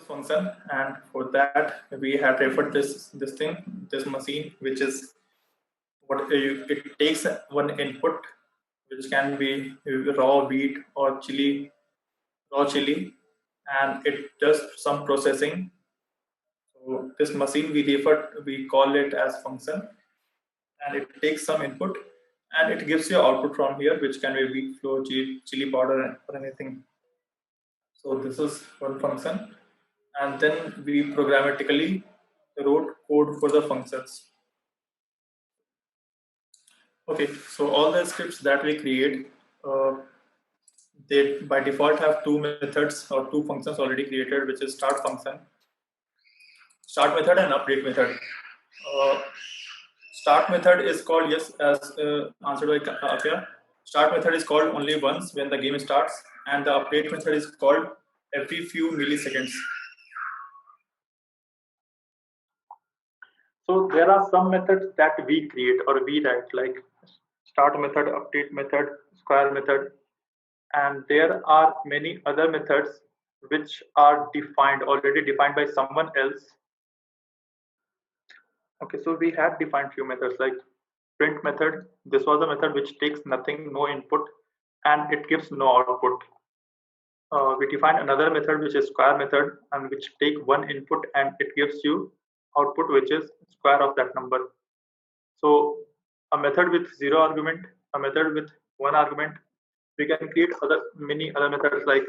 function, and for that we had referred this machine, which is what it takes one input, which can be raw wheat or raw chili, and it does some processing. So this machine we call it as function, and it takes some input and it gives you output from here, which can be wheat flour, chili powder, or anything. So this is one function, and then we programmatically wrote code for the functions. Okay, so all the scripts that we create, they by default have two methods or two functions already created, which is start method and update method. Start method is called, yes, as answered by Akya. Start method is called only once when the game starts, and the update method is called every few milliseconds. So there are some methods that we create or we write, like start method, update method, square method, and there are many other methods which are already defined by someone else. Okay, so we had defined few methods like print method. This was a method which takes nothing, no input, and it gives no output. We define another method which is square method, and which take one input and it gives you output which is square of that number. So a method with zero argument, a method with one argument. We can create many other methods like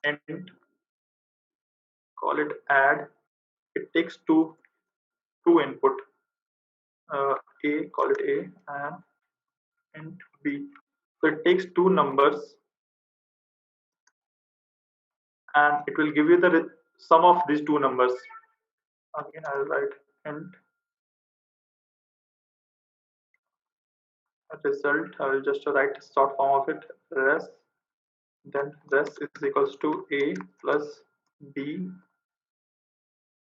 int, call it add. It takes two input, a, call it a, and int b. So it takes two numbers and it will give you the sum of these two numbers. Again, I will write int result. I will just write short form of it, res. Then res is equals to a plus b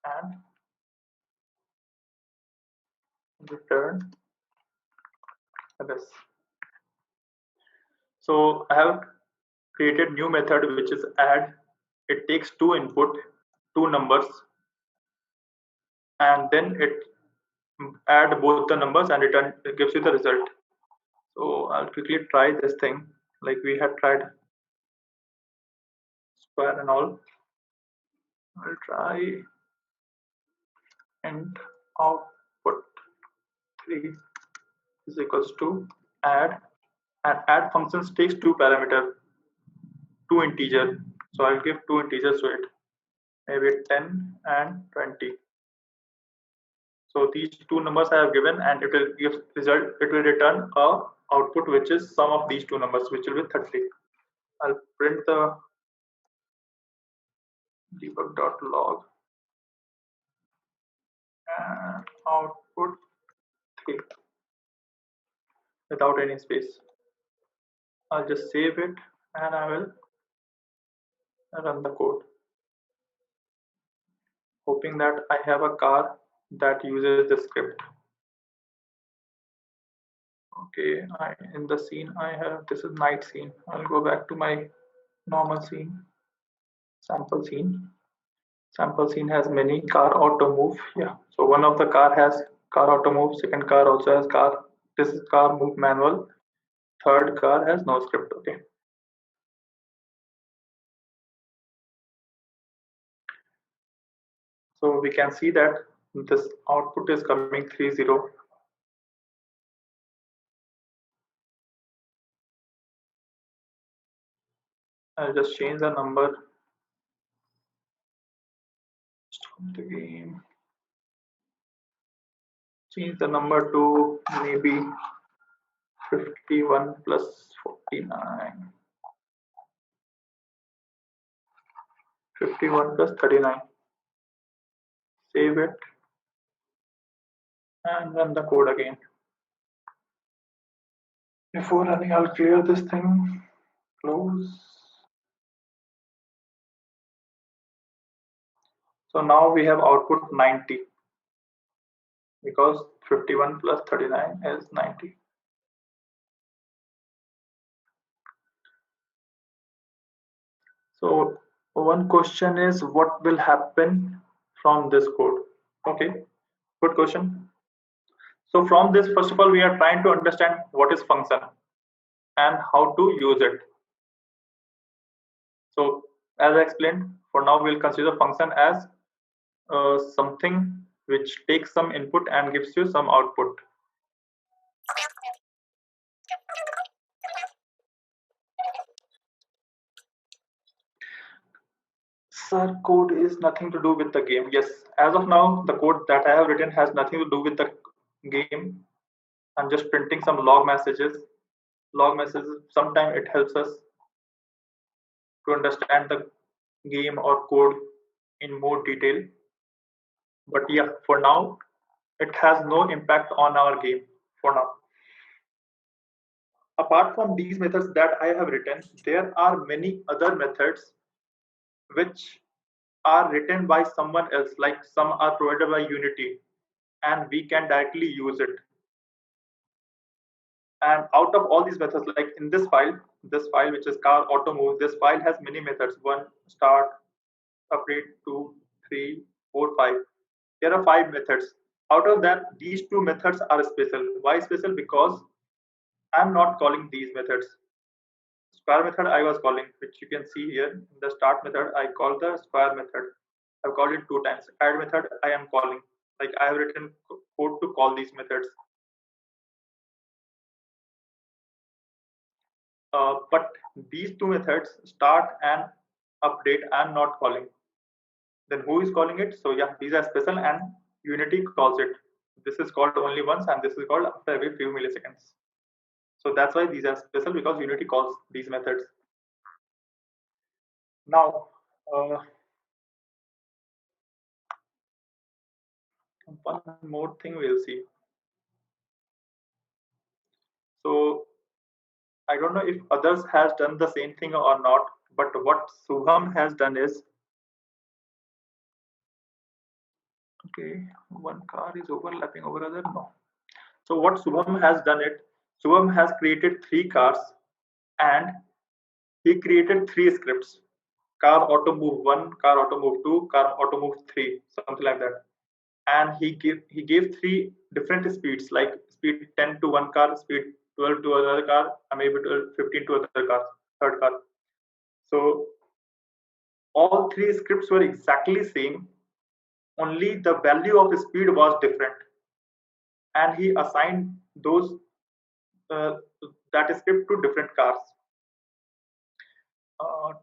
and return res. So I have created new method which is add. It takes two input, two numbers, and then it add both the numbers and it gives you the result. So I'll quickly try this thing like we had tried square and all. I'll try int output 3 is equals to add, and add functions takes two parameter, two integer. So I'll give two integers to it, maybe 10 and 20. So these two numbers I have given, and it will give result. It will return a output which is sum of these two numbers, which will be 30. I'll print the debug.log and output 3 without any space. I'll just save it and I will run the code, hoping that I have a car that uses the script. Okay, in the scene I have, this is night scene. I'll go back to my normal scene, sample scene. Sample scene has many car auto move. Yeah, so one of the car has car auto move, second car also has car. This is car move manual. Third car has no script. Okay. So we can see that this output is coming 30. I'll just change the number. Stop the game. Change the number to maybe 51 plus 49. 51 plus 39. Save it and run the code again. Before running, I'll clear this thing. Close. So now we have output 90 because 51 plus 39 is 90. So one question is, what will happen from this code? Okay, good question. So from this, first of all, we are trying to understand what is function and how to use it. So as I explained, for now we'll consider function as something which takes some input and gives you some output. Sir, code is nothing to do with the game. Yes, as of now, the code that I have written has nothing to do with the game. I'm just printing some log messages. Log messages, sometimes it helps us to understand the game or code in more detail. But yeah, for now, it has no impact on our game for now. Apart from these methods that I have written, there are many other methods which are written by someone else, like some are provided by Unity, and we can directly use it. And out of all these methods, like in this file which is car auto move, this file has many methods: 1, start, update, 2, 3, 4, 5. There are 5 methods. Out of that, these 2 methods are special. Why special? Because I'm not calling these methods. Square method I was calling, which you can see here in the start method, I call the square method. I've called it 2 times. Add method I am calling, like I have written code to call these methods. But these 2 methods, start and update, I'm not calling. Then who is calling it? So yeah, these are special and Unity calls it. This is called only once and this is called after every few milliseconds. So that's why these are special, because Unity calls these methods. Now, one more thing we'll see. So I don't know if others has done the same thing or not, but what Shubham has done is, okay, one car is overlapping over other, no. So what Shubham has done it, Shubham has created 3 cars and he created 3 scripts: car auto move 1, car auto move 2, car auto move 3, something like that. And he gave 3 different speeds, like speed 10 to one car, speed 12 to another car, and maybe 15 to another car, third car. So all 3 scripts were exactly same, only the value of speed was different, and he assigned those that script to different cars.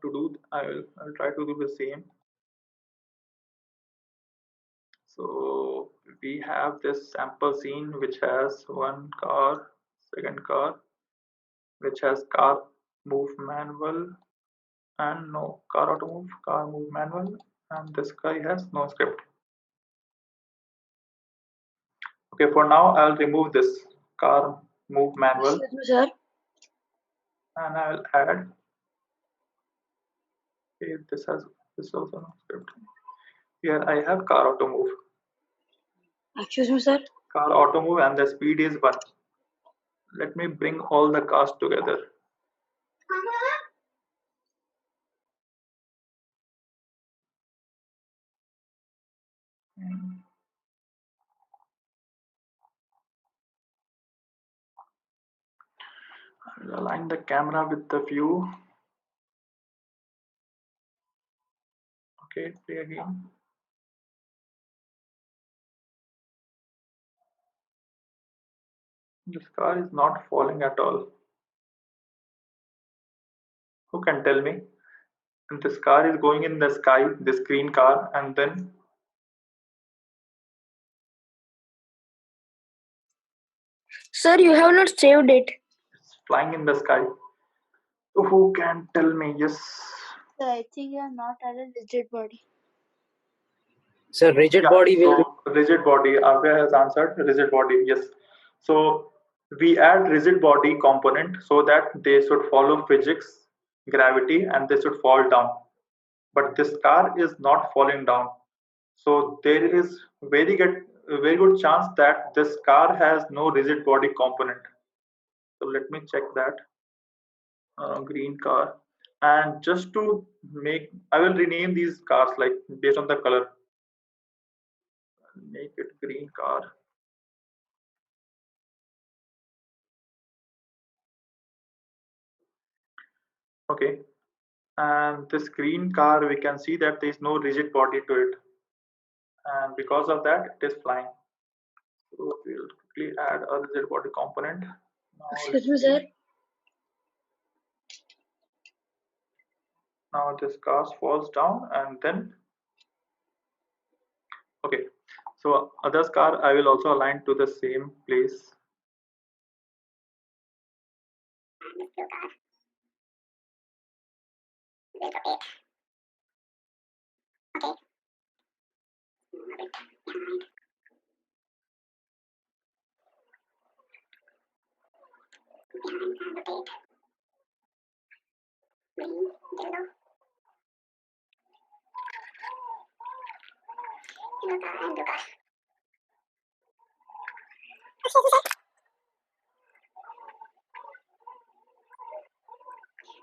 To do, I'll try to do the same. So we have this sample scene which has one car, second car, which has car move manual and no car auto move, car move manual, and this guy has no script. Okay, for now I'll remove this car move manual. Excuse me, sir. And I'll add, okay, this also no script. Here I have car auto move. Excuse me, sir. Car auto move and the speed is 1. Let me bring all the cars together. I'll align the camera with the view. Okay, play again. This car is not falling at all. Who can tell me? And this car is going in the sky, this green car, and then Sir, you have not saved it. it's flying in the sky. So who can tell me? Yes. Sir, I think you have not added rigid body. So rigid body will. So rigid body, Avya has answered rigid body. Yes. So we add rigid body component so that they should follow physics, gravity, and they should fall down. But this car is not falling down. So there is very good chance that this car has no rigid body component. So let me check that. Green car. And just to make, I will rename these cars like based on the color. Make it green car. Okay, and this green car, we can see that there is no rigid body to it, and because of that it is flying. So we'll quickly add a rigid body component. Now Excuse me, sir. Now this car falls down, and then okay, so others car I will also align to the same place.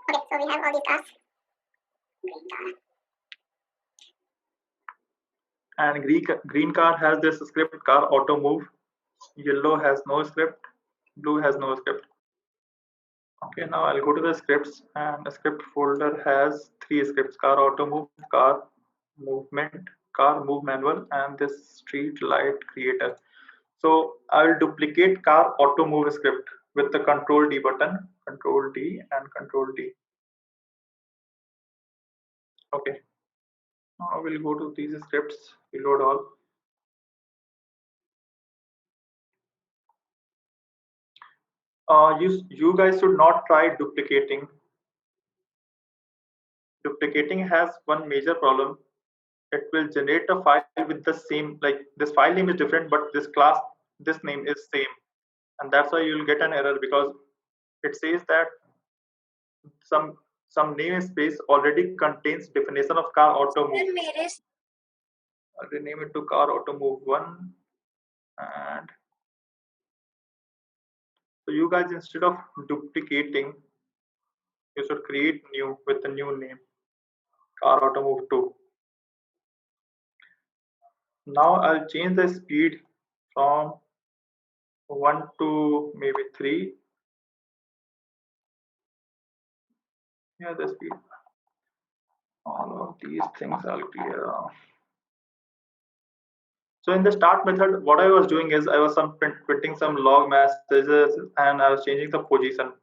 Okay, so we have all these cars. Green car. And green car has this script car auto move. Yellow has no script. Blue has no script. Okay, now I'll go to the scripts, and the script folder has 3 scripts: car auto move, car movement, car move manual, and this street light creator. So I will duplicate car auto move script with the control D button, control D and control D. Okay, now we'll go to these scripts, reload all. You guys should not try duplicating. Duplicating has one major problem. It will generate a file with the same, like this file name is different, but this class, this name is same. And that's why you'll get an error, because it says that some namespace already contains definition of car auto move. I'll rename it to car auto move 1. And so you guys, instead of duplicating, you should create new with a new name, car auto move 2. Now I'll change the speed from 1 to maybe 3. Yeah, the speed. All of these things I'll clear off. So in the start method, what I was doing is I was printing some log messages, and I was changing the position,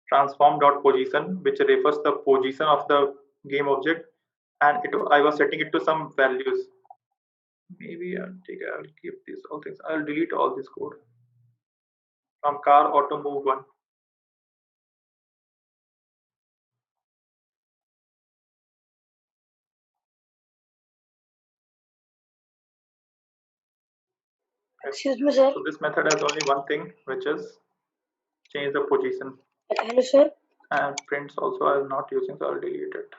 transform.position, which refers the position of the game object, and I was setting it to some values. Maybe I'll keep these all things. I'll delete all this code from car auto move 1. Excuse me, sir. So this method has only one thing, which is change the position. Hello, sir. And prints also I'm not using, so I'll delete it.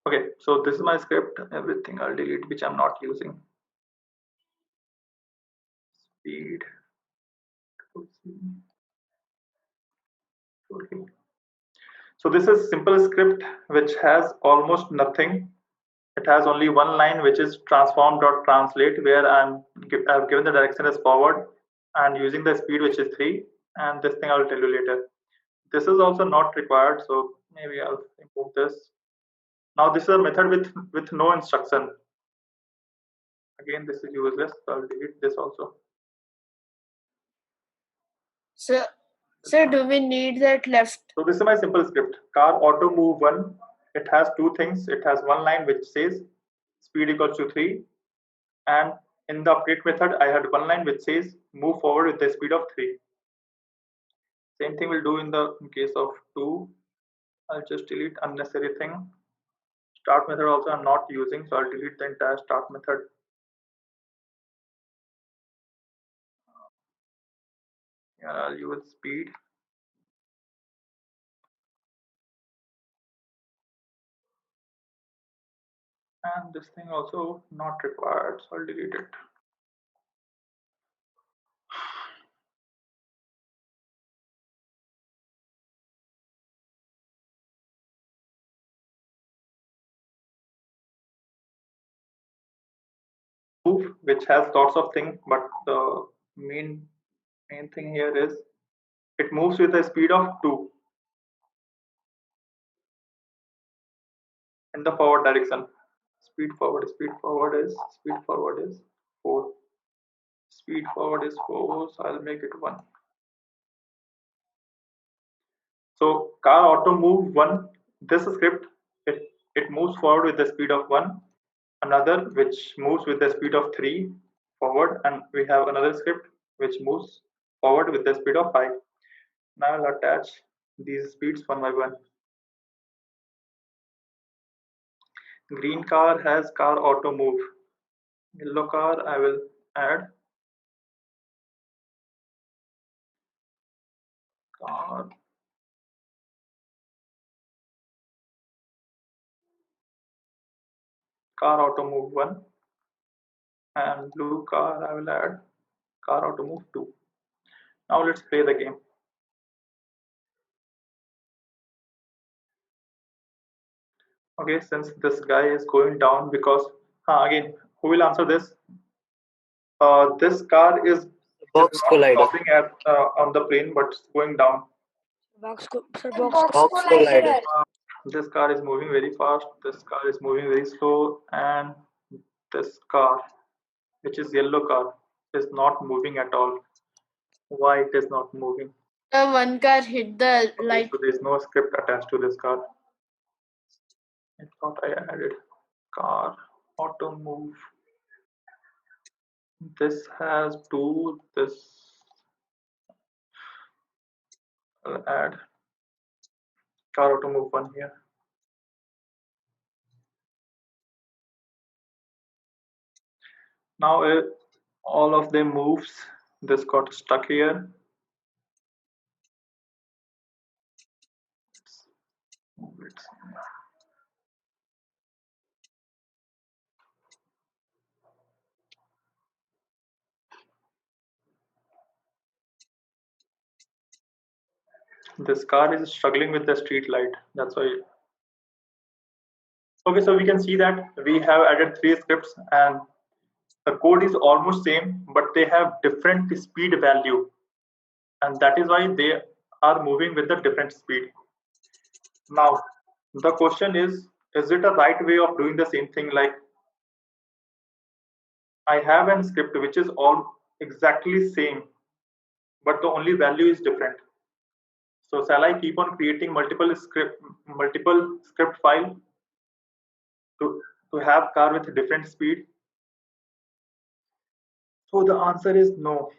Okay, so this is my script. Everything I'll delete which I'm not using. Speed. Okay. So this is simple script which has almost nothing. It has only one line, which is transform.translate, where I've given the direction as forward and using the speed, which is 3. And this thing I'll tell you later. This is also not required, so maybe I'll remove this. Now this is a method with no instruction. Again, this is useless, so I'll delete this also. Sir, do we need that left? So this is my simple script. Car auto move 1. It has 2 things. It has one line which says speed equals to 3, and in the update method I had one line which says move forward with the speed of 3. Same thing we'll do in the case of 2. I'll just delete unnecessary thing. Start method also I'm not using, so I'll delete the entire start method. Yeah, I'll use speed. And this thing also not required, so I'll delete it. which has lots of things, but the main thing here is it moves with a speed of 2 in the forward direction. Speed forward is 4. Speed forward is 4, so I'll make it 1. So car auto move 1, this script, it moves forward with the speed of 1, another which moves with the speed of 3 forward, and we have another script which moves forward with the speed of 5. Now I'll attach these speeds one by one. Green car has car auto move. Yellow car I will add car auto move 1, and blue car I will add car auto move 2. Now let's play the game. Okay, since this guy is going down because again, who will answer this? This car is Box not collider. stopping at on the plane, but it's going down. Box collider. This car is moving very fast. This car is moving very slow, and this car, which is yellow car, is not moving at all. Why it is not moving? The one car hit the Okay, light. so there is no script attached to this car. I thought I added car auto move. This has 2. This I'll add car auto move 1 here. Now all of them moves. This got stuck here. Let's move it. This car is struggling with the street light. That's why. Okay, so we can see that we have added 3 scripts and the code is almost same, but they have different speed value, and that is why they are moving with a different speed. Now the question is it a right way of doing the same thing? Like I have a script which is all exactly same, but the only value is different. So shall I keep on creating multiple script file to have car with different speed? So the answer is no.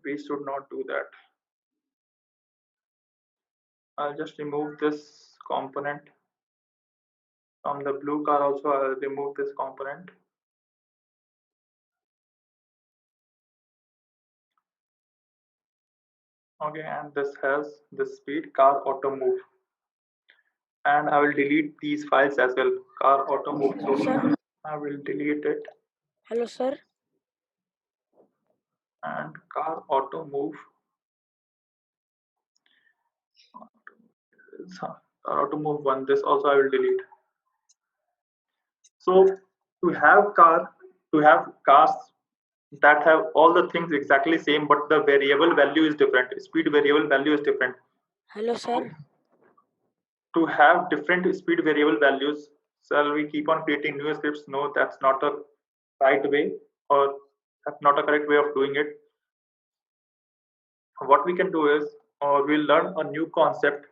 We should not do that. I'll just remove this component. From the blue car also I'll remove this component. Okay, and this has this speed car auto move. And I will delete these files as well. Car auto move. Sir. I will delete it. Hello, sir. And car auto move. Car auto move 1. This also I will delete. So to have cars that have all the things exactly same, but the variable value is different. Speed variable value is different. Hello, sir. To have different speed variable values, shall we keep on creating new scripts? No, that's not a right way, or that's not a correct way of doing it. What we can do is, we'll learn a new concept.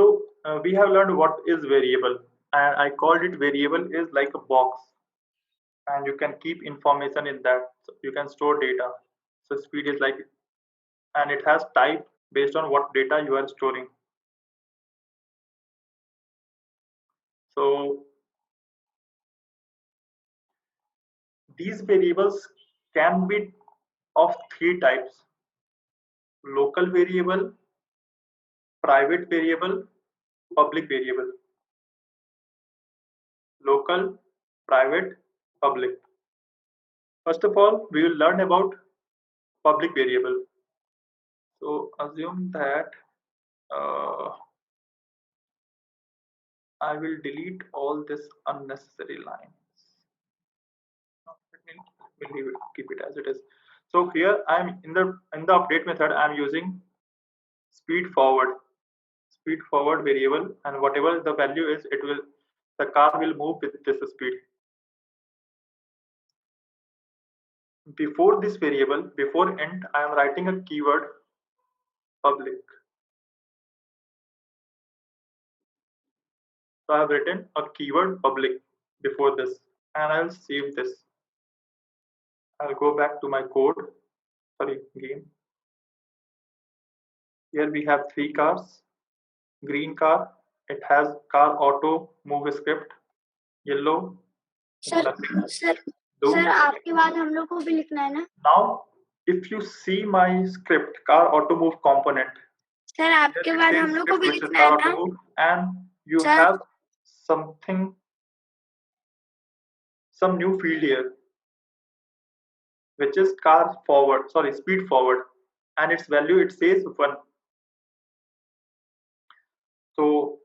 So we have learned what is variable, and I called it variable is like a box, and you can keep information in that. So you can store data. So speed is like, and it has type based on what data you are storing. So these variables can be of 3 types: local variable, private variable, public variable. Local, private, public. First of all, we will learn about public variable. So assume that I will delete all this unnecessary lines. Let me leave it, keep it as it is. So here I'm in the update method, I'm using speed forward variable, and whatever the value is, the car will move with this speed. Before this variable, before int, I am writing a keyword public. So I have written a keyword public before this, and I'll save this. I'll go back to my code, game. Here we have 3 cars. Green car, it has car auto move script. Yellow, sir nothing. Sir Blue. Sir आपके बाद हम लोग को भी लिखना है ना? Now, if you see my script, car auto move component, sir आपके बाद हम लोग को भी which is लिखना car है auto ना? move, and you Sir. have some new field here, which is speed forward, and its value, it says 1. So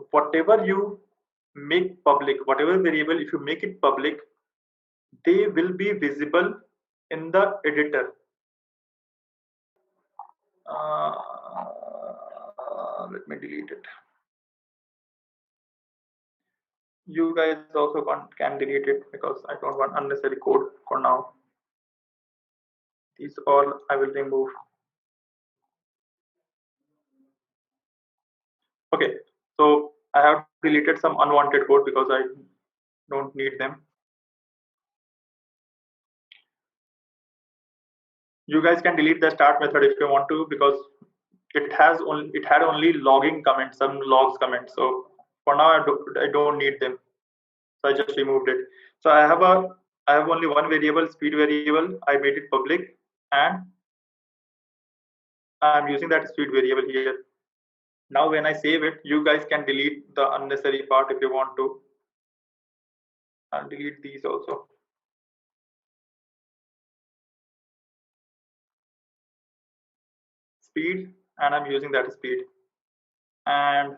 whatever you make public, whatever variable, if you make it public, they will be visible in the editor. Let me delete it. You guys also can delete it because I don't want unnecessary code for now. These all I will remove. Okay, so I have deleted some unwanted code because I don't need them. You guys can delete the start method if you want to, because it had only logging comments, some logs comments. So for now I don't need them. So I just removed it. So I have only one variable, speed variable. I made it public, and I'm using that speed variable here. Now when I save it, you guys can delete the unnecessary part if you want to. I'll delete these also. Speed, and I'm using that speed. And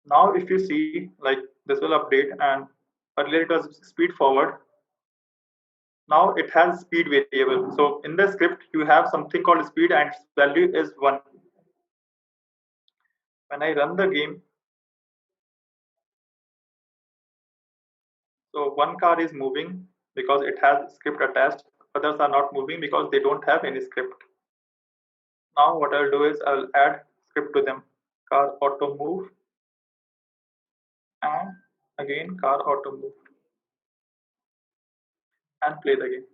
now if you see, like, this will update, and earlier it was speed forward. Now it has speed variable. So in the script, you have something called speed, and its value is 1. When I run the game, so one car is moving because it has script attached. Others are not moving because they don't have any script. Now what I'll do is I'll add script to them. Car auto move, and again car auto move, and play the game.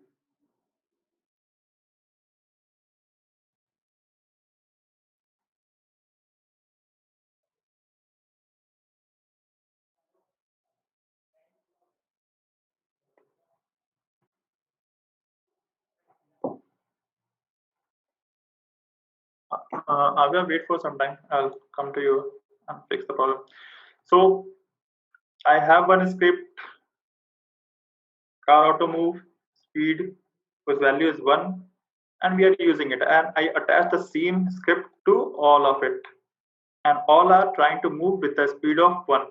Avya, wait for some time. I'll come to you and fix the problem. So I have one script, car auto move, speed, whose value is 1, and we are using it. And I attach the same script to all of it, and all are trying to move with the speed of 1.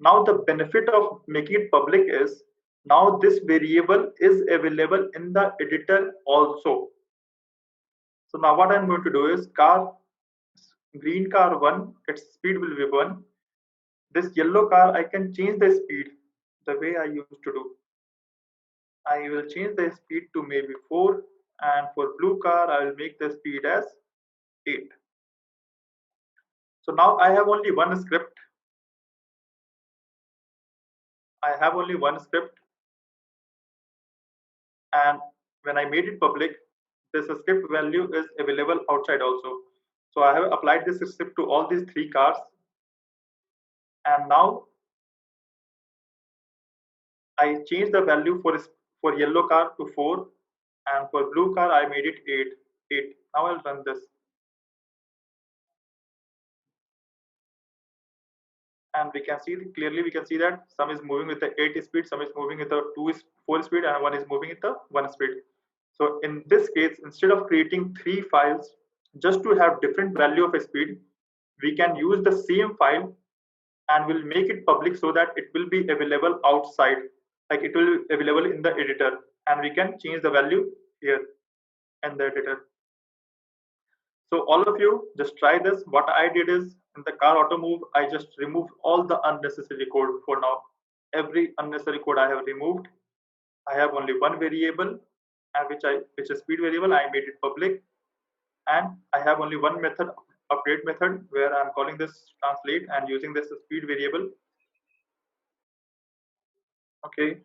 Now the benefit of making it public is, now this variable is available in the editor also. So now what I'm going to do is, green car 1, its speed will be 1. This yellow car, I can change the speed the way I used to do. I will change the speed to maybe 4, and for blue car, I will make the speed as 8. So now I have only one script. And when I made it public, this script value is available outside also. So I have applied this script to all these 3 cars, and now I changed the value for yellow car to 4, and for blue car I made it 8. Now I'll run this, and we can see that some is moving with the 8 speed, some is moving with the 4 speed, and one is moving with the 1 speed. So in this case, instead of creating 3 files just to have different value of a speed, we can use the same file and we'll make it public so that it will be available outside, like it will be available in the editor, and we can change the value here in the editor. So all of you just try this. What I did is in the car auto move, I just removed all the unnecessary code for now. Every unnecessary code I have removed. I have only one variable, and which is speed variable. I made it public, and I have only one method, update method, where I'm calling this translate and using this speed variable. Okay,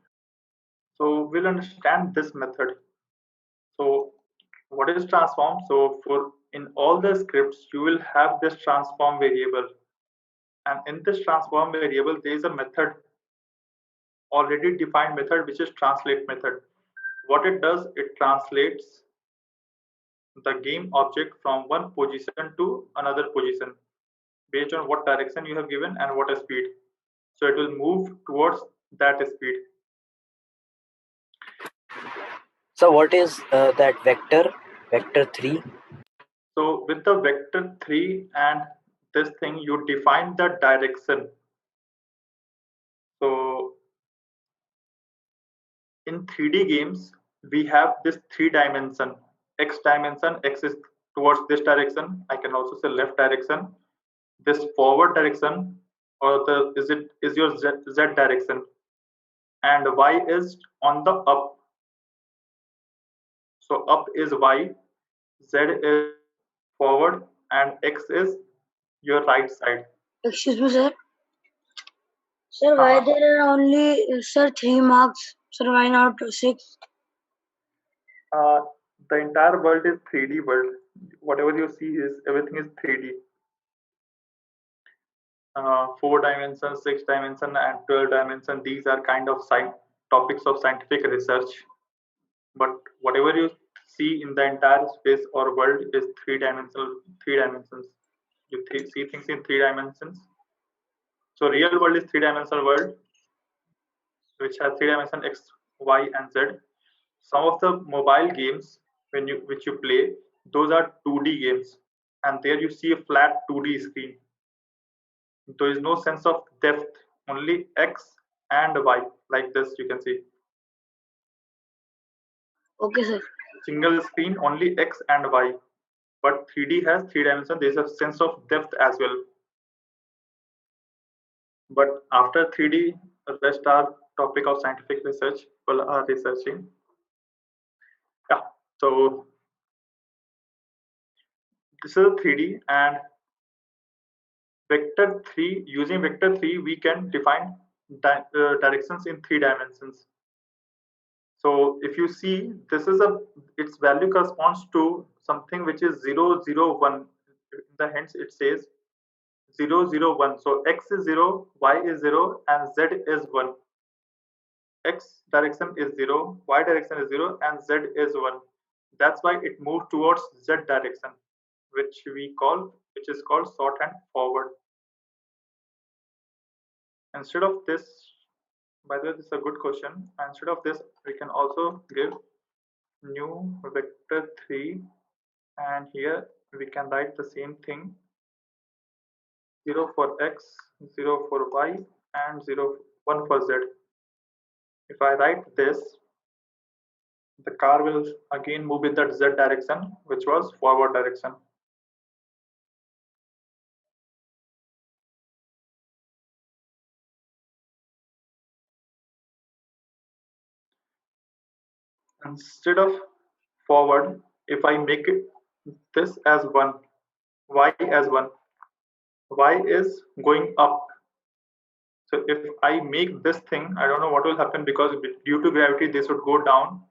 so we'll understand this method. So what is transform? So for in all the scripts, you will have this transform variable, and in this transform variable, there is a method, already defined method, which is translate method. What it does, it translates the game object from one position to another position based on what direction you have given and what speed. So it will move towards that speed. So what is that vector 3? So with the vector 3 and this thing, you define the direction. So in 3D games, we have this 3 dimension, x dimension, x is towards this direction. I can also say left direction, this forward direction, or is your z direction, and y is on the up. So up is y, z is forward, and x is your right side. Excuse me, sir. Sir, why there are only 3 marks? Sir, why not 6? The entire world is 3D world. Whatever you see is everything is 3D. 4 dimensions, 6 dimension, and 12 dimension. These are kind of topics of scientific research. But whatever you see in the entire space or world is 3 dimensions. You see things in 3 dimensions. So real world is 3-dimensional world, which has 3 dimensions x, y, and z. Some of the mobile games which you play, those are 2D games, and there you see a flat 2D screen. There is no sense of depth, only x and y, like this you can see. Okay, sir. Single screen, only x and y. But 3D has 3 dimensions. There is a sense of depth as well. But after 3D, the rest are topic of scientific research. People are researching. Yeah. So this is a 3D, and vector 3. Using vector 3, we can define directions in 3 dimensions. So if you see, this is its value corresponds to something which is 0, 0, 1. In the hence it says 0, 0, 1. So x is 0, y is 0, and z is 1. X direction is 0, y direction is 0, and z is 1. That's why it moved towards z direction, which is called shorthand forward. Instead of this, by the way, this is a good question. Instead of this, we can also give new vector 3, and here we can write the same thing: 0 for x, 0 for y, and 1 for z. If I write this, the car will again move in that z direction, which was forward direction. Instead of forward, if I make it this as 1, y as 1, y is going up. So if I make this thing, I don't know what will happen, because due to gravity this would go down,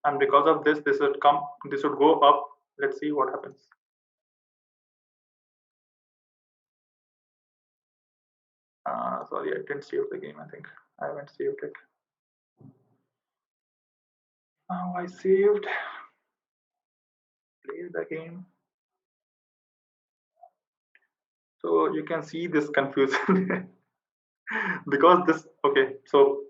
and because of this would go up. Let's see what happens. Sorry, I didn't save the game. I think I haven't saved it. Now I saved. Play the game. So you can see this confusion because this, okay, so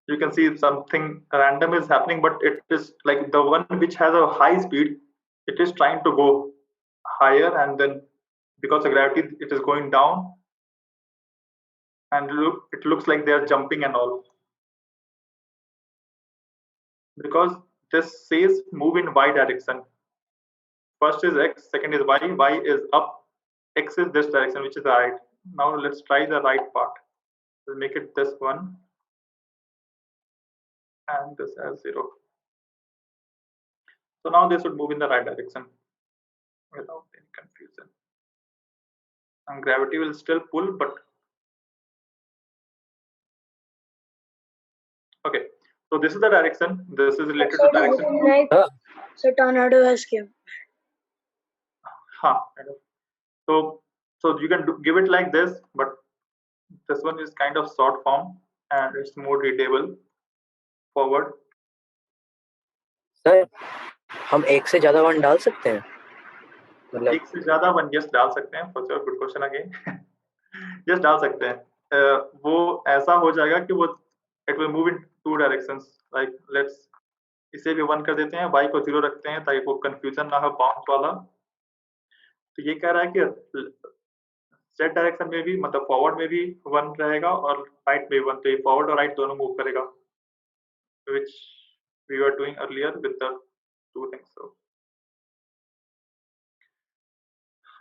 you can see something random is happening, but it is like the one which has a high speed, it is trying to go higher, and then because of gravity it is going down, and it looks like they are jumping and all, because this says move in y direction. First is x, second is y is up, x is this direction, which is the right. Now let's try the right part. We'll make it this one and this as 0. So now they should move in the right direction without any confusion. And gravity will still pull, but okay. So this is the direction. This is related to direction. Like, so tornado has came. So you can give it like this, but this one is kind of short form and it's more readable. Forward. Sir हम एक से ज्यादा one डाल सकते हैं? मतलब एक से ज्यादा वन यस डाल सकते हैं. For sure, good question again. Yes डाल सकते हैं. वो ऐसा हो जाएगा कि वो it will move in two directions. Like let's इसे भी 1 कर देते हैं, y को 0 रखते हैं ताकि वो कंफ्यूजन ना हो बाउंस वाला. तो ये कह रहा है कि z डायरेक्शन में भी, मतलब फॉरवर्ड में भी 1 रहेगा और राइट में भी 1. तो ये फॉरवर्ड और राइट दोनों मूव करेगा, which we were doing earlier with the two things. So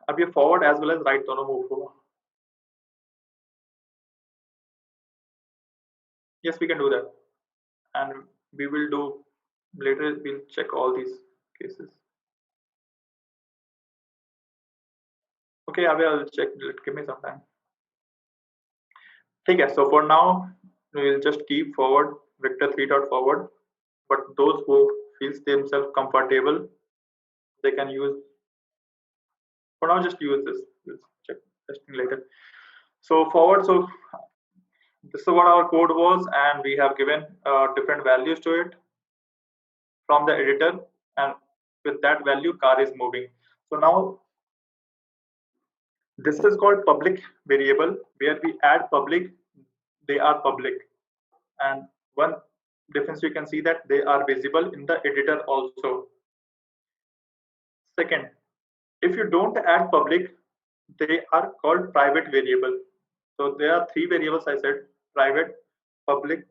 अब ये forward as well as right दोनों मूव होगा. Yes, we can do that, and we will do later. We'll check all these cases. Okay, I'll check. Give me some time. Okay, so for now we will just keep forward vector 3 dot forward, but those who feels themselves comfortable, they can use. For now, just use this. We'll check testing later. So forward. So this is what our code was, and we have given different values to it from the editor, and with that value car is moving. So now this is called public variable, where we add public. They are public, and one difference you can see that they are visible in the editor also. Second, if you don't add public, they are called private variable. So there are 3 variables I said: private, public,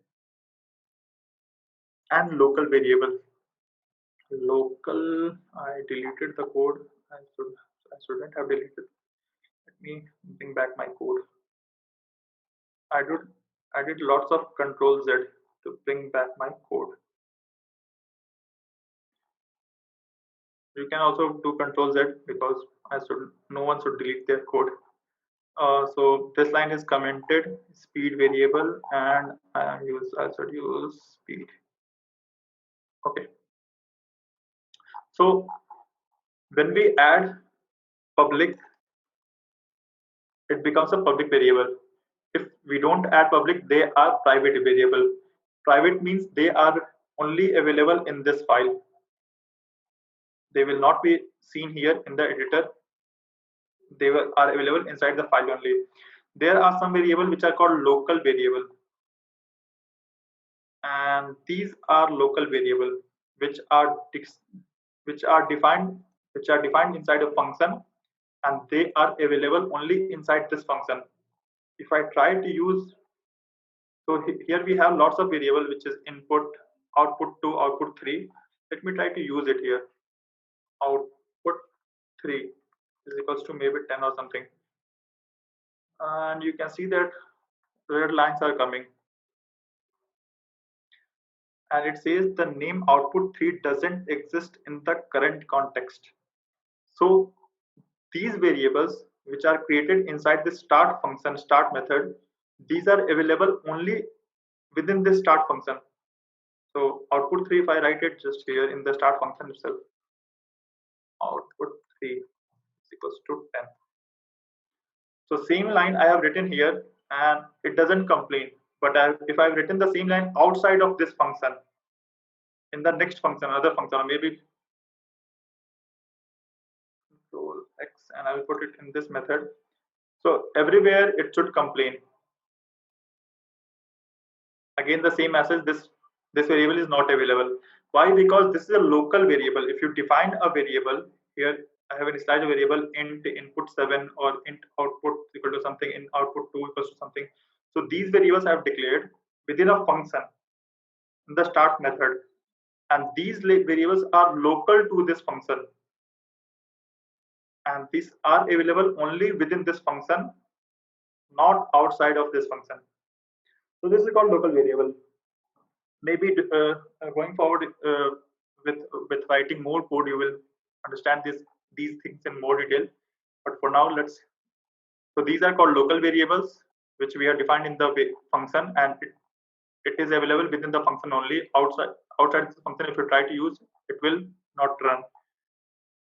and local variable. Local, I deleted the code. I shouldn't have deleted. Let me bring back my code. I did lots of Control Z to bring back my code. You can also do Control Z because no one should delete their code. So this line is commented speed variable, and I should use speed. Okay. So when we add public, it becomes a public variable. If we don't add public, they are private variable. Private means they are only available in this file. They will not be seen here in the editor. They are available inside the file only. There are some variables which are called local variable, and these are local variable which are defined inside a function, and they are available only inside this function. If I try to use, so here we have lots of variable which is input, output 2, output 3. Let me try to use it here. Output 3 is equals to maybe 10 or something, and you can see that red lines are coming, and it says the name output 3 doesn't exist in the current context. So these variables which are created inside the start function, start method, these are available only within this start function. So output 3, if I write it just here in the start function itself, output 3 is equals to 10. So same line I have written here, and it doesn't complain. But if I've written the same line outside of this function, in the next function, another function, or maybe Control X, and I will put it in this method. So everywhere it should complain. Again, the same message: this variable is not available. Why? Because this is a local variable. If you define a variable here, I have initialized a variable int input 7 or int output equal to something, in output 2 equals to something. So these variables I have declared within a function in the start method, and these variables are local to this function, and these are available only within this function, not outside of this function. So this is called local variable. Maybe going forward with writing more code, you will understand these things in more detail. But for now, so these are called local variables, which we are defined in the function, and it is available within the function only. Outside the function, if you try to use, it will not run.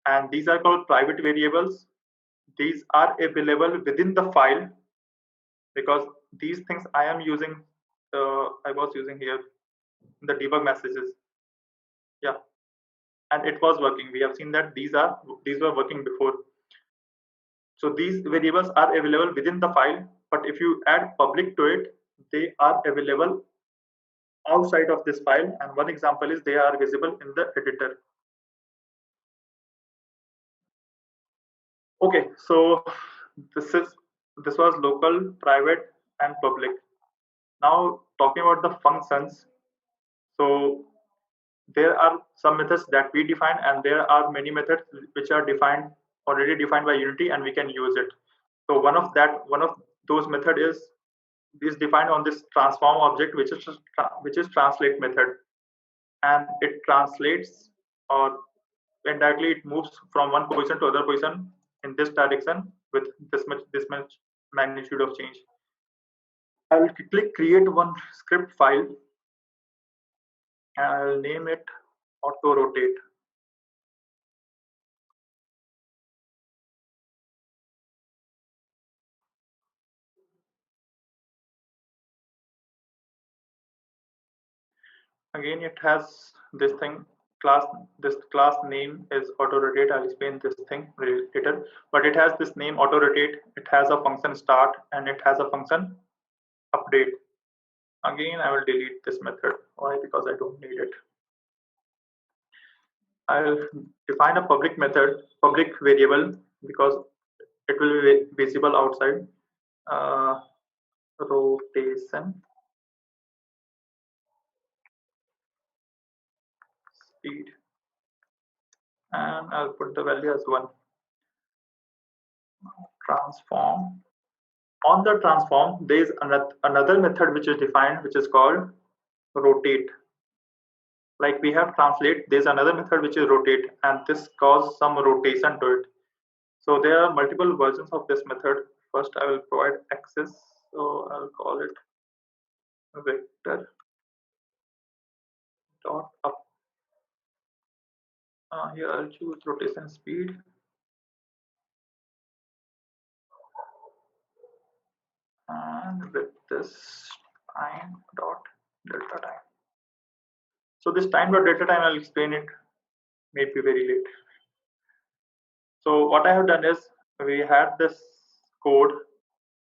And these are called private variables. These are available within the file, because these things I am using, I was using here in the debug messages. Yeah, and it was working. We have seen that these were working before. So these variables are available within the file, but if you add public to it, they are available outside of this file. And one example is they are visible in the editor. Okay, so this was local, private, and public. Now talking about the functions. So there are some methods that we define, and there are many methods which are already defined by Unity, and we can use it. So one of those method is defined on this transform object, which is translate method, and it translates, or indirectly it moves from one position to other position in this direction with this much magnitude of change. I will click create one script file, and I'll name it auto rotate. Again, it has this thing class. This class name is auto rotate. I'll explain this thing later. But it has this name auto rotate. It has a function start, and it has a function update. Again, I will delete this method. Why? Because I don't need it. I'll define a public variable, because it will be visible outside. Rotation speed, and I'll put the value as 1. Transform. On the transform, there is another method which is defined, which is called rotate. Like we have translate, there's another method which is rotate, and this causes some rotation to it. So there are multiple versions of this method. First, I will provide access, so I'll call it vector dot up. Here I'll choose rotation speed, and with this time dot delta time. So this time dot delta time, I'll explain it maybe very late. So what I have done is, we had this code,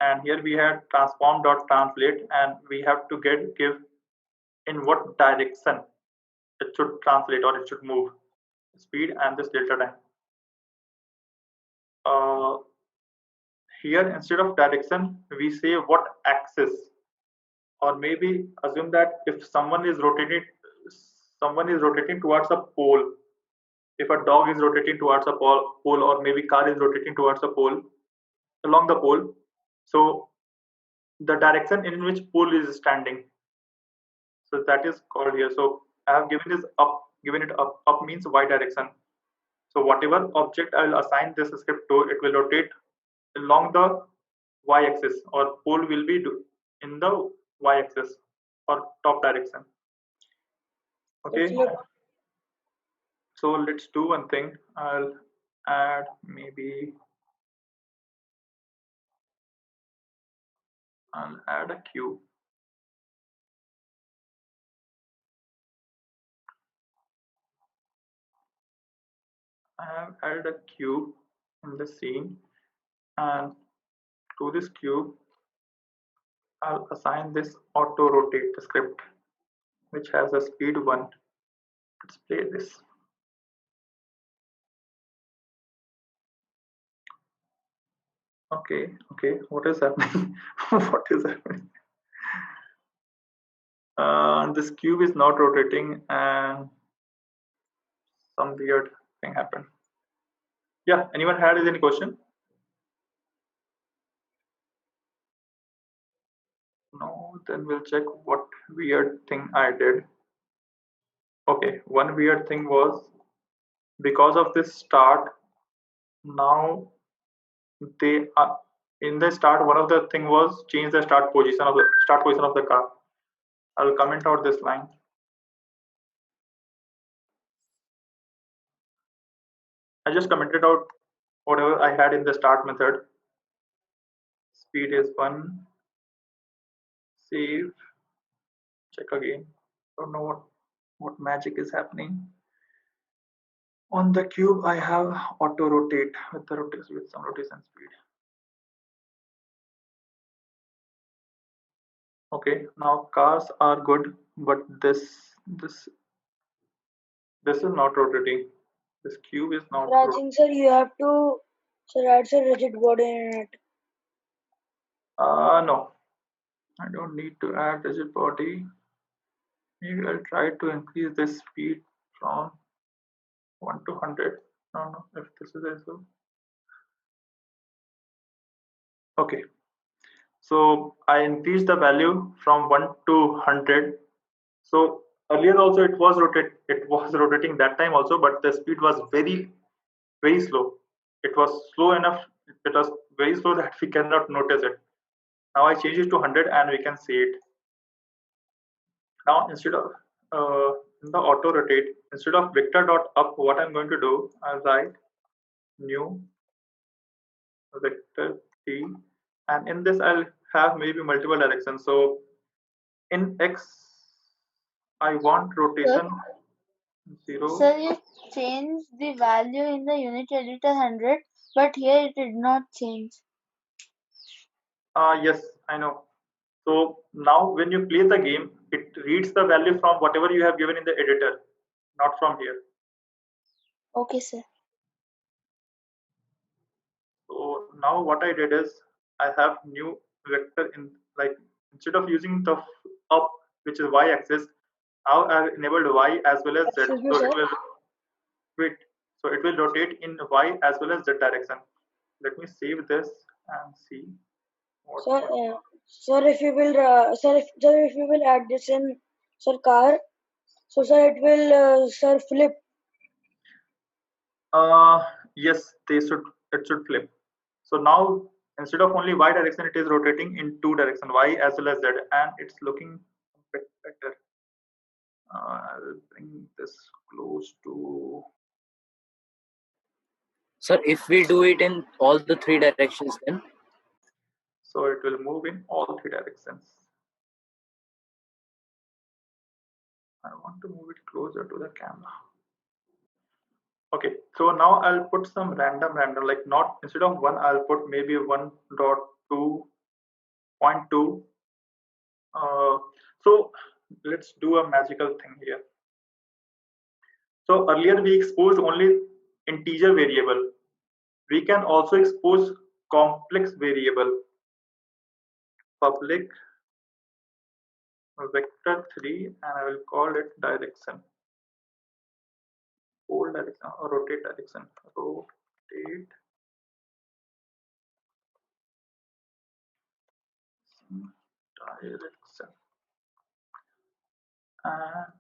and here we had transform dot translate, and we have to give in what direction it should translate or it should move, speed and this delta time. Here instead of direction, we say what axis, or maybe assume that if someone is rotating towards a pole, if a dog is rotating towards a pole, or maybe car is rotating towards a pole, along the pole, so the direction in which pole is standing, so that is called here. So I have given it up means y direction. So whatever object I will assign this script to, it will rotate along the y-axis, or pole will be in the y-axis or top direction. Okay. So let's do one thing. I'll add a cube. I have added a cube in the scene, and to this cube I'll assign this auto rotate script, which has a speed 1. Let's play this. Okay, what is happening? What is happening? This cube is not rotating and some weird thing happened. Yeah, anyone had any question? No, then we'll check what weird thing I did. Okay, one weird thing was because of this start, now they are in the start. One of the thing was change the start position of the car. I'll comment out this line. I just commented out whatever I had in the start method. Speed is 1. Save. Check again. Don't know what magic is happening. On the cube, I have auto rotate with some rotation speed. Okay, now cars are good, but this is not rotating. This cube is not. Sir, I think, sir, you have to, sir, add a rigid body in it. No, I don't need to add rigid body. Maybe I'll try to increase this speed from 1 to 100. No, if this is also. Okay, so I increased the value from 1 to 100. So earlier also it was rotating that time also, but the speed was very slow. It was slow enough. It was very slow that we cannot notice it. Now I change it to 100 and we can see it. Now instead of in the auto rotate, instead of vector dot up, what I'm going to do, I'll write new vector 3, and in this I'll have maybe multiple directions. So in X, I want rotation 0. Sir, you changed the value in the unit editor 100, but here it did not change. Yes, I know. So now when you play the game, it reads the value from whatever you have given in the editor, not from here. Okay, sir. So now what I did is I have new vector in, like, instead of using the up, which is y-axis, now I have enabled y as well as z. Excuse me, So sir. it will wait. So it will rotate in y as well as z direction. Let me save this and see. Sir, if you will, if you will add this in, sir, car, so sir, it will, sir, flip. Yes, it should flip. So now instead of only y direction, it is rotating in 2 direction, y as well as z, and it's looking a bit better. I'll bring this close to. Sir, if we do it in all the 3 directions, then? So it will move in all 3 directions. I want to move it closer to the camera. Okay, so now I'll put some random, like not instead of 1, I'll put maybe 1.2.2. So let's do a magical thing here. So earlier we exposed only integer variable. We can also expose complex variable. Public vector 3, and I will call it direction. Fold direction or rotate direction. Rotate direction. And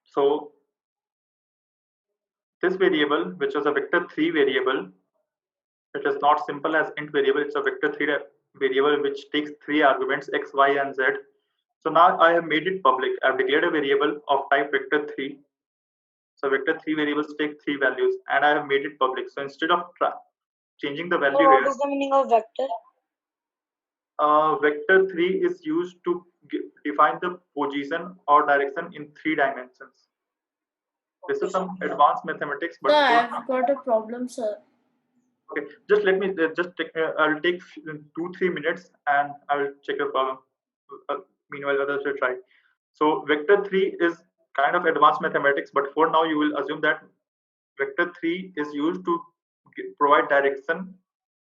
so this variable, which is a vector 3 variable, it is not simple as int variable. It's a vector 3 variable which takes 3 arguments x, y, and z. So now I have made it public. I've declared a variable of type vector 3. So vector 3 variables take 3 values, and I have made it public. So instead of changing the value What here, is the meaning of vector? vector 3 is used to define the position or direction in 3 dimensions. This is some advanced mathematics, but Sir, I've got a problem, sir. okay, just let me I'll take 2-3 minutes and I will check your problem. Meanwhile, others will try. So vector 3 is kind of advanced mathematics, but for now you will assume that vector 3 is used to provide direction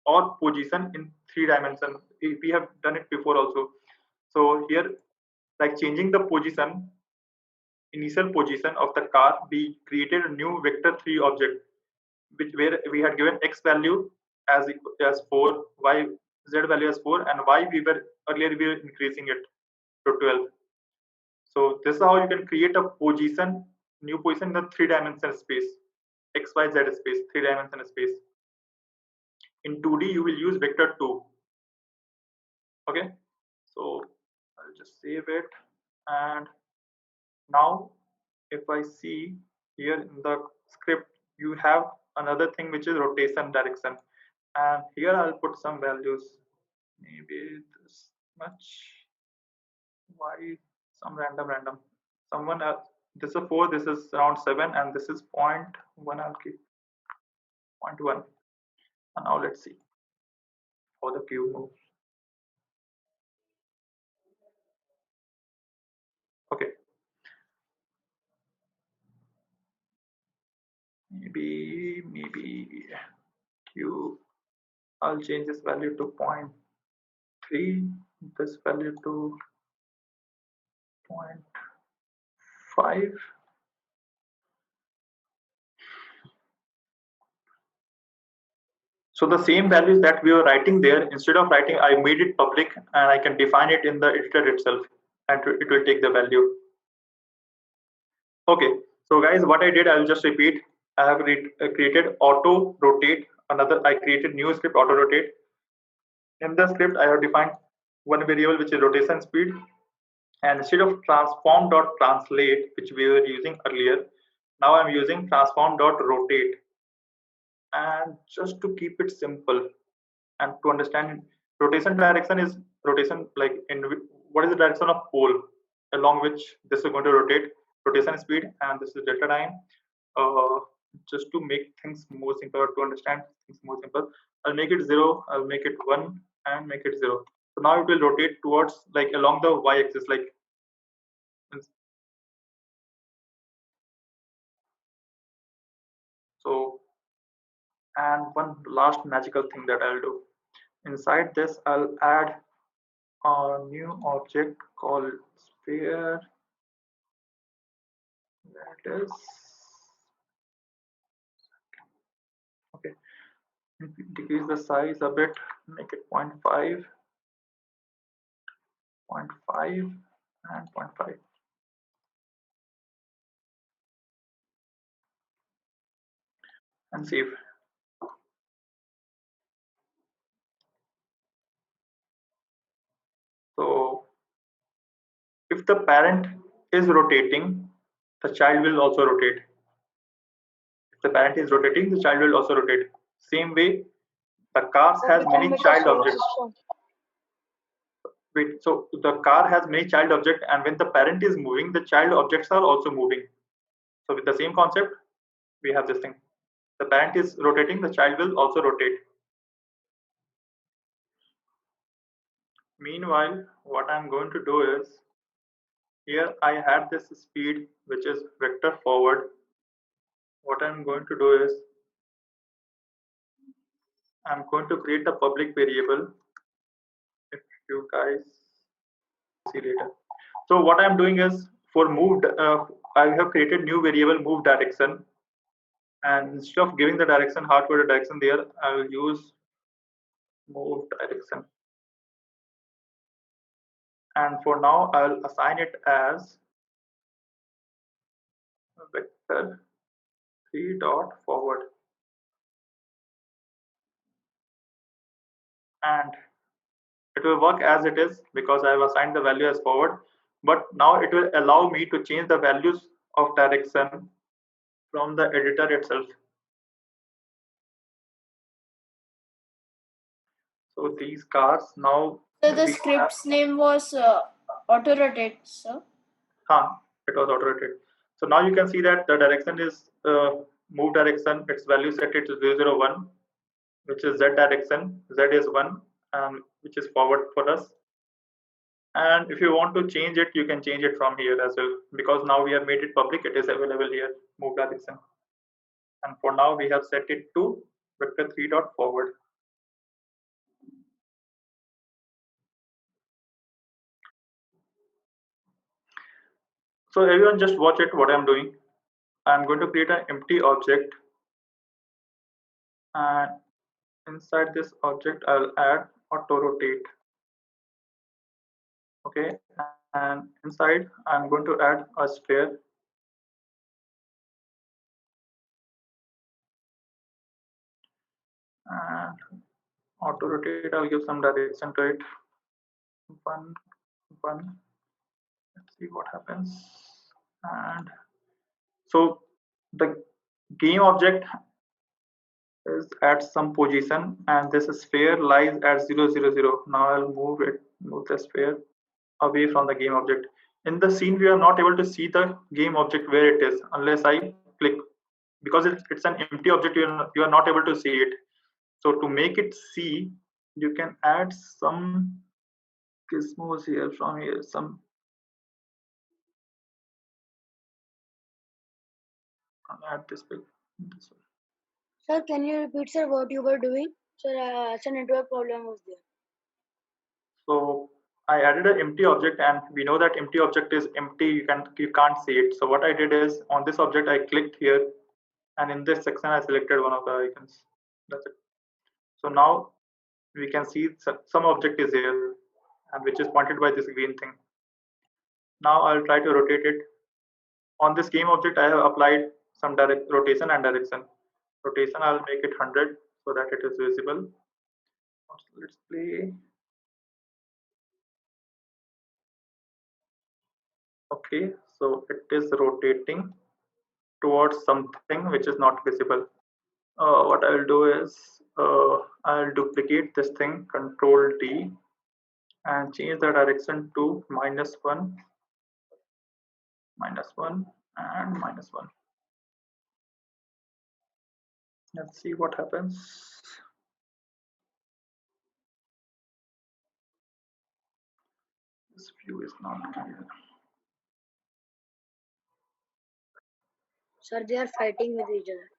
or position in 3 dimensions. We have done it before also. So here, like changing the position, initial position of the car, we created a new vector 3 object, where we had given x value as 4, y z value as 4, and y we were increasing it to 12. So this is how you can create a position, new position in the 3-dimensional space, x, y, z space, 3-dimensional space. In 2D, you will use vector 2. Okay, so I'll just save it. And now, if I see here in the script, you have another thing which is rotation direction. And here I'll put some values, maybe this much, y, some random. Someone else, this is 4, this is around 7, and this is 0.1. I'll keep 0.1. And now let's see how the cube moves. Okay. Maybe Q. I'll change this value to 0.3, this value to 0.5. So the same values that we were writing there, instead of writing, I made it public, and I can define it in the editor itself, and it will take the value. Okay, so guys, what I did, I'll just repeat. I have created auto rotate. I created new script, auto rotate. In the script, I have defined one variable which is rotation speed, and instead of transform.translate, which we were using earlier, now I'm using transform.rotate. And just to keep it simple and to understand, rotation direction is rotation, like in what is the direction of pole along which this is going to rotate, rotation speed, and this is delta time. Just to make things more simple, to understand things more simple, I'll make it 0, I'll make it 1, and make it 0. So now it will rotate towards, like, along the y-axis, like. So, and one last magical thing that I'll do. Inside this, I'll add a new object called sphere. That is, okay. Decrease the size a bit, make it 0.5, 0.5, and 0.5. And save. So if the parent is rotating, the child will also rotate. If the parent is rotating, the child will also rotate. Same way, the car has many child objects. Wait, so the car has many child objects, and when the parent is moving, the child objects are also moving. So with the same concept, we have this thing. The parent is rotating, the child will also rotate. Meanwhile, what I'm going to do is, here I had this speed which is vector forward. What I'm going to do is, I'm going to create a public variable. If you guys see later. So what I'm doing is, for moved, I have created new variable move direction, and instead of giving the direction, hard-coded direction there, I will use move direction. And for now, I'll assign it as vector 3 dot forward. And it will work as it is because I have assigned the value as forward. But now it will allow me to change the values of direction from the editor itself. So these cars now. So the script's name was auto rotate, sir. It was auto rotate. So now you can see that the direction is move direction. Its value set it to 001, which is z direction. Z is 1, which is forward for us. And if you want to change it, you can change it from here as well, because now we have made it public. It is available here, move direction. And for now, we have set it to vector3.forward. So everyone just watch it, what I'm doing. I'm going to create an empty object, and inside this object, I'll add auto rotate. Okay, and inside, I'm going to add a sphere. And auto rotate, I'll give some direction to it. 1, 1. Let's see what happens. And so the game object is at some position, and this sphere lies at 0, 0, 0. Now I'll move the sphere away from the game object. In the scene, we are not able to see the game object where it is unless I click, because it's an empty object. You are not able to see it. So to make it see, you can add some gizmos here from here. I'll add this one. Sir, can you repeat, sir, what you were doing? Sir, some network problem was there. So I added an empty object, and we know that empty object is empty. You can't see it. So what I did is, on this object, I clicked here, and in this section, I selected one of the icons. That's it. So now we can see some object is here, and which is pointed by this green thing. Now I'll try to rotate it. On this game object, I have applied some direct rotation and direction. Rotation, I'll make it 100 so that it is visible. Let's play. Okay, so it is rotating towards something which is not visible. What I'll do is I'll duplicate this thing, Control D, and change the direction to -1, -1, and -1. Let's see what happens. This view is not clear. Sir, they are fighting with each other.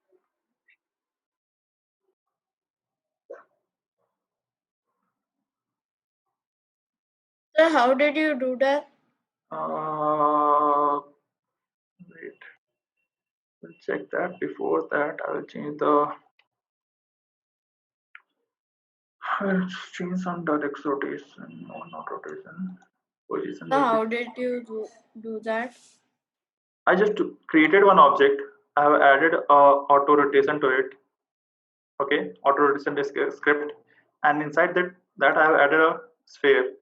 Sir, how did you do that? Wait, we'll check that. Before that, I'll change some direct rotation. No, not rotation. Position. Sir, how did you do that? I just created one object. I have added auto rotation to it. Okay, auto rotation is a script, and inside that I have added a sphere.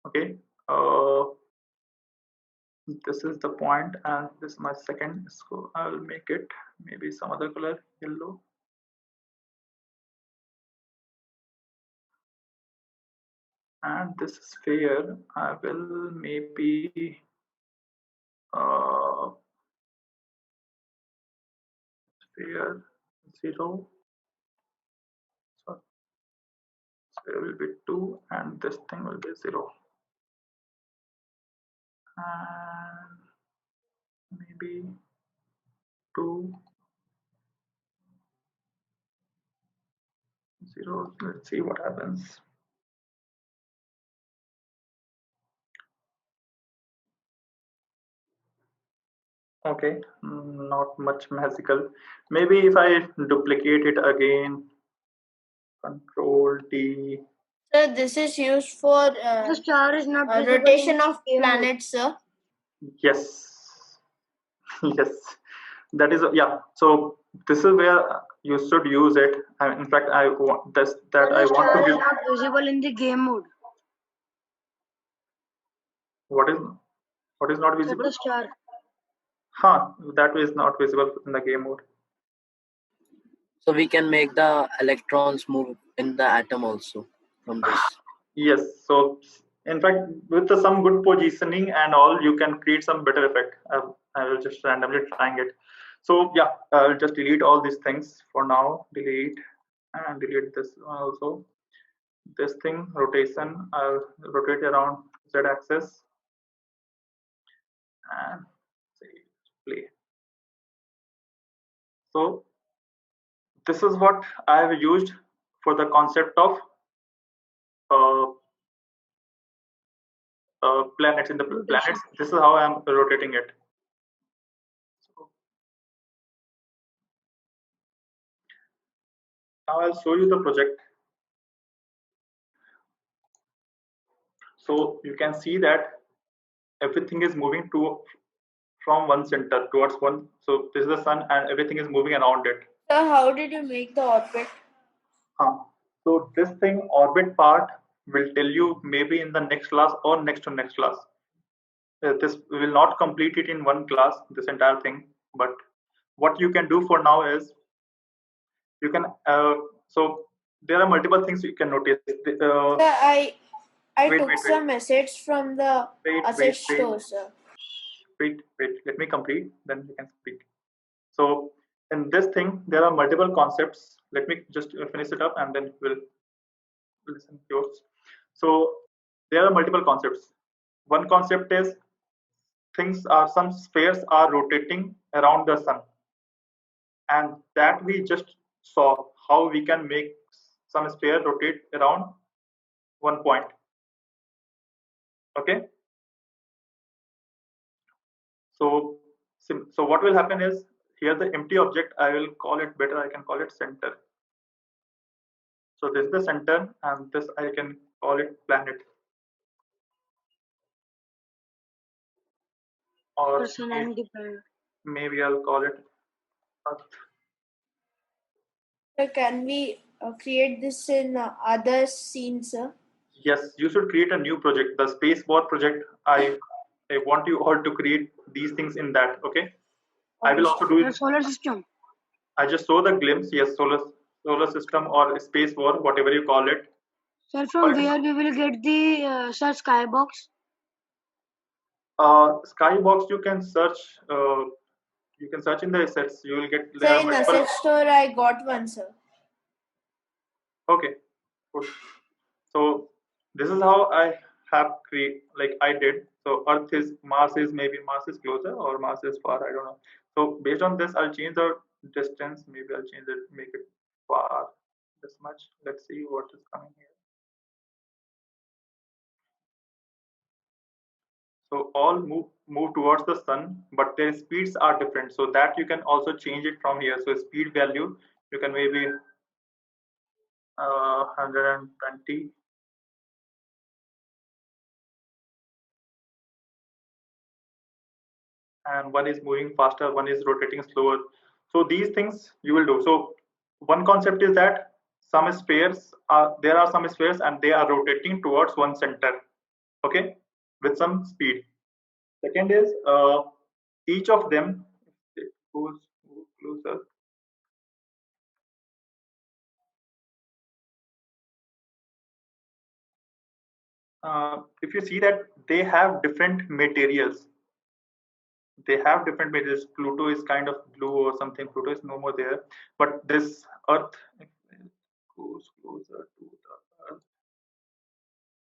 Okay, this is the point, and this is my second. So I will make it maybe some other color, yellow. And this sphere, I will maybe sphere 0. So sphere will be 2, and this thing will be 0. And maybe 2, 0. Let's see what happens. Okay, not much magical. Maybe if I duplicate it again, Control D. Sir, this is used for The star is not visible rotation in of game mode. planets, sir. Yes, yes, that is yeah. So this is where you should use it. In fact, I want this that But I the want star to is give. not visible in the game mode. What is not Sir, visible? the star. That is not visible in the game mode. So we can make the electrons move in the atom also from this. Yes. So in fact, with some good positioning and all, you can create some better effect. I will just randomly trying it. So yeah, I'll just delete all these things for now. Delete and delete this one also. this thing rotation, I'll rotate around z-axis and say play. So this is what I have used for the concept of planets. In the planets, this is how I am rotating it. So now I'll show you the project. So you can see that everything is moving from one center towards one. So this is the sun and everything is moving around it. So how did you make the orbit? So this thing orbit part will tell you maybe in the next class or next to next class. This will not complete it in one class, this entire thing, but what you can do for now is you can so there are multiple things you can notice. Sir, I took some assets from the asset store, sir. Wait, let me complete, then you can speak. So in this thing, there are multiple concepts. Let me just finish it up and then we'll listen to yours. So there are multiple concepts. One concept is some spheres are rotating around the sun. And that we just saw how we can make some sphere rotate around one point. Okay. So what will happen is, here the empty object, I will call it better, I can call it center. So this is the center and this I can call it planet. Or maybe I'll call it Earth. So can we create this in other scenes, sir? Yes, you should create a new project. The Spaceboard project, I want you all to create these things in that, okay? I will also do it. Solar system. I just saw the glimpse, yes, solar system or space war, whatever you call it. Sir, from where we will get the skybox? Skybox you can search. You can search in the assets. You will get. Sir, in asset store, I got one, sir. Okay, good. So this is how I have I did. So Earth is Mars is closer or Mars is far. I don't know. So based on this, I'll change the distance. Maybe I'll change it, make it far this much. Let's see what is coming here. So all move towards the sun, but their speeds are different. So that you can also change it from here. So speed value, you can maybe 120. And one is moving faster, one is rotating slower. So these things you will do. So one concept is that there are some spheres and they are rotating towards one center, okay, with some speed. Second is each of them, it goes closer. If you see that they have different materials. Pluto is kind of blue or something. Pluto is no more there. But this Earth, if it goes closer to the Earth.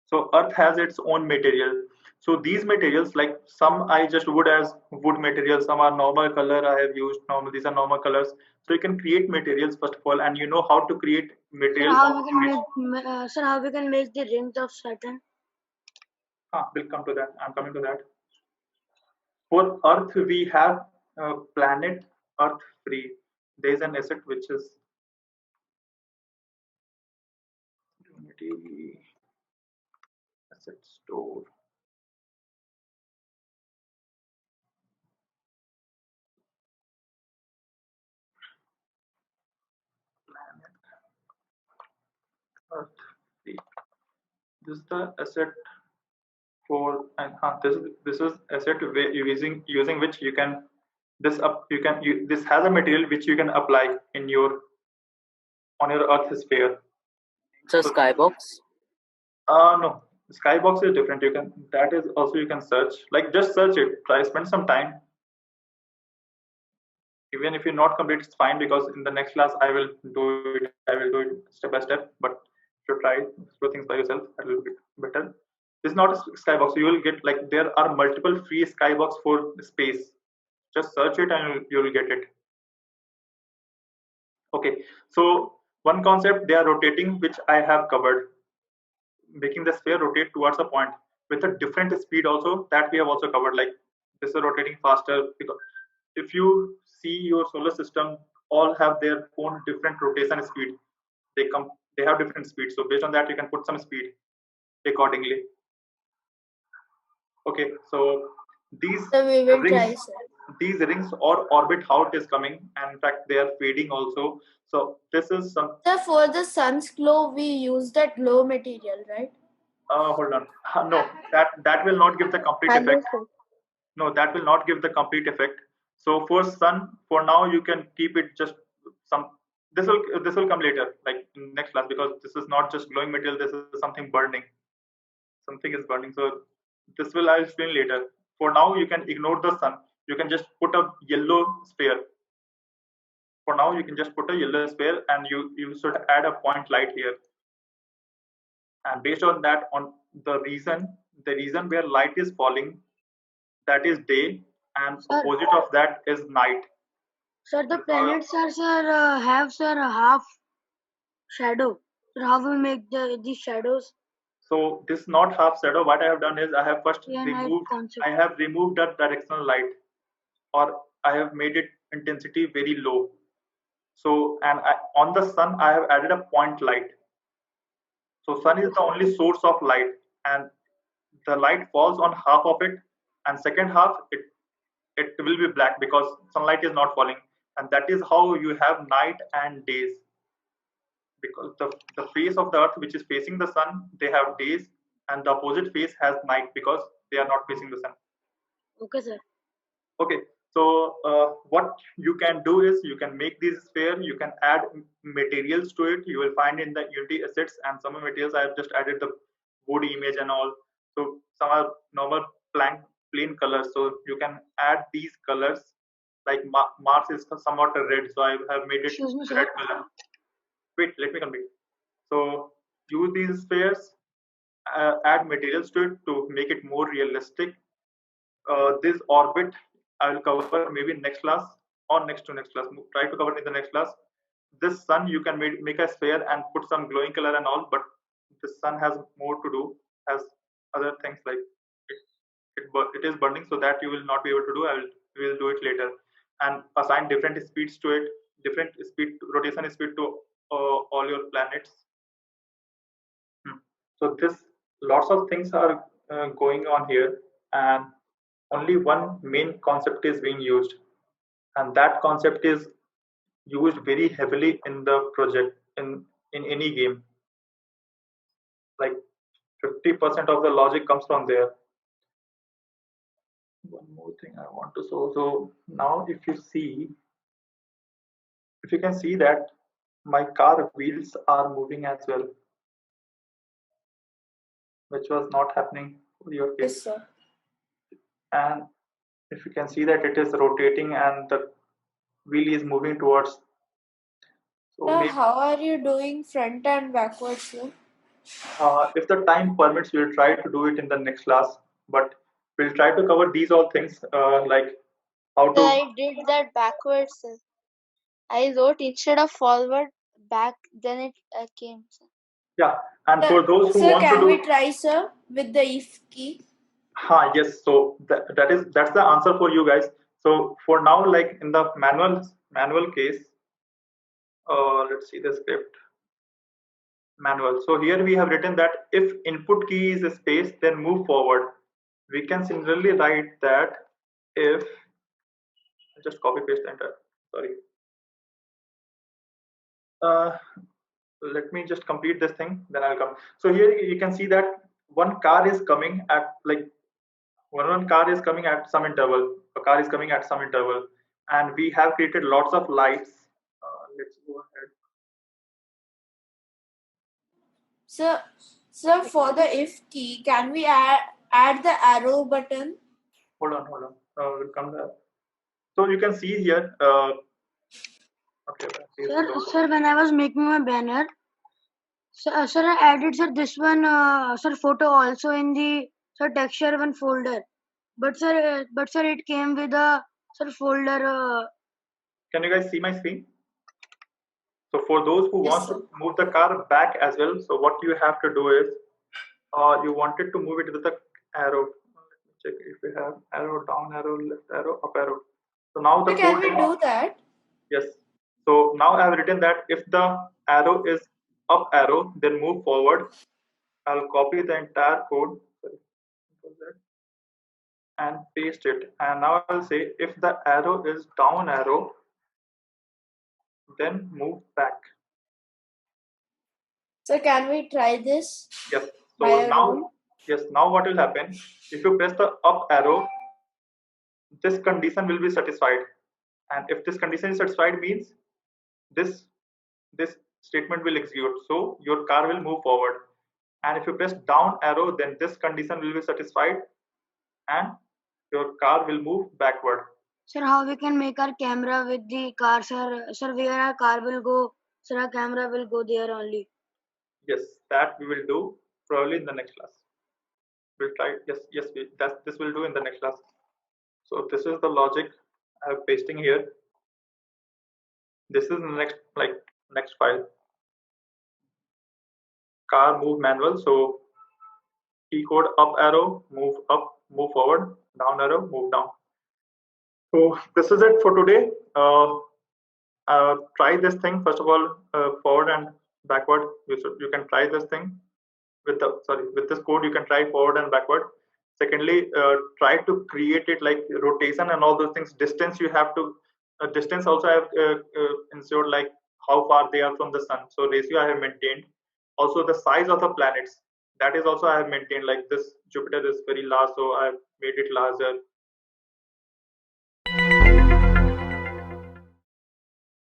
So Earth has its own material. So these materials, like some I just wood as wood materials, some are normal color I have used normal. These are normal colors. So you can create materials first of all, and you know how to create materials. Sir, how we can make the rings of Saturn? We'll come to that. I'm coming to that. For Earth, we have planet Earth free. There is an asset which is Unity asset store. Planet Earth free. This is the asset for, and this is asset using which you can this has a material which you can apply in on your Earth sphere. So skybox? No, skybox is different. That is also you can search. Like just search it. Spend some time. Even if you're not complete, it's fine, because in the next class I will do it step by step. But to try explore things by yourself a little bit better. This is not a skybox. You will get like there are multiple free skybox for space. Just search it and you'll get it. Okay, so one concept they are rotating, which I have covered, making the sphere rotate towards a point with a different speed also, that we have also covered. Like this is rotating faster, because if you see your solar system all have their own different rotation speed. They have different speeds, so based on that you can put some speed accordingly. Okay, so these So we will try, rings, sir. these rings or orbit how it is coming, and in fact they are fading also. So this is some So for the sun's glow, we use that glow material, right? hold on. No, that will not give the complete effect. No, that will not give the complete effect. So for sun, for now you can keep it just some. This will come later, like in next class, because this is not just glowing material. This is something burning. Something is burning. So this will I'll explain later. For now, you can ignore the sun. You can just put a yellow sphere. For now, you can just put a yellow sphere, and you should add a point light here. And based on that, on the reason where light is falling, that is day, and Sir. opposite of that is night. Sir, the planets are, sir, have, sir, half shadow. So how we make these shadows? So this is not half shadow. What I have done is I have first removed. concept. I have removed that directional light, or I have made it intensity very low. So and on the sun I have added a point light. So sun is the only source of light, and the light falls on half of it, and second half it will be black because sunlight is not falling, and that is how you have night and days. Because the face of the earth which is facing the sun, they have days, and the opposite face has night because they are not facing the sun. Okay, sir. Okay, so what you can do is you can make this sphere, you can add materials to it. You will find in the Unity assets, and some materials I have just added the wood image and all. So some are normal plain colors, so you can add these colors. Like Mars is somewhat red, so I have made it Excuse me, sir. red color. Wait, let me complete. So use these spheres, add materials to it to make it more realistic. This orbit I will cover maybe next class or next to next class. Try to cover in the next class. This sun you can make a sphere and put some glowing color and all, but the sun has more to do, has other things like it is burning, so that you will not be able to do. We will do it later, and assign different speeds to it, different rotation speed to all your planets. So this lots of things are going on here, and only one main concept is being used, and that concept is used very heavily in the project in any game. Like 50% of the logic comes from there. One more thing I want to show. So now if you can see that my car wheels are moving as well, which was not happening for your case. Yes, sir. And if you can see that it is rotating and the wheel is moving towards. So Sir, maybe, how are you doing front and backwards, sir? if the time permits, we'll try to do it in the next class. But we'll try to cover these all things, like how to. I did that backwards, sir. I wrote instead of forward, back, then it came. Sir. Yeah, and for those who Sir, want to can do. we try, sir, with the if key? Yes. So that's the answer for you guys. So for now, like in the manual case, let's see the script manual. So here we have written that if input key is a space, then move forward. We can similarly write that if just copy paste enter. Sorry. Let me just complete this thing, then I'll come. So here you can see that one car is coming at like one car is coming at some interval. A car is coming at some interval, and we have created lots of lights. Let's go ahead. Sir, for the if key, can we add the arrow button? Hold on. We'll come there. So you can see here. Okay. Sir, when I was making my banner, Sir, I added sir this one sir photo also in the sir texture one folder. But sir, it came with a sir folder. Can you guys see my screen? So for those who Yes, want sir. to move the car back as well, so what you have to do is, you wanted to move it with the arrow. Let me check if we have arrow, down arrow, left arrow, up arrow. So now the So can code we is, do that? yes. So now I have written that if the arrow is up arrow, then move forward. I'll copy the entire code, sorry, and paste it. And now I'll say if the arrow is down arrow, then move back. So can we try this? Yes. By So our now, own? yes, now what will happen? If you press the up arrow, this condition will be satisfied. And if this condition is satisfied, means this statement will execute. So your car will move forward. And if you press down arrow, then this condition will be satisfied and your car will move backward. Sir, how we can make our camera with the car, sir? Sir, where our car will go, sir, our camera will go there only. Yes, that we will do probably in the next class. We'll try. Yes, this will do in the next class. So this is the logic I'm pasting here. This is the next file. Car move manual. So key code up arrow, move up, move forward, down arrow, move down. So this is it for today. Try this thing first of all, forward and backward. You can try this thing with this code. You can try forward and backward. Secondly, try to create it like rotation and all those things. Distance you have to distance also I have ensured like how far they are from the sun. So ratio I have maintained. Also the size of the planets, that is also I have maintained. Like this Jupiter is very large, so I have made it larger.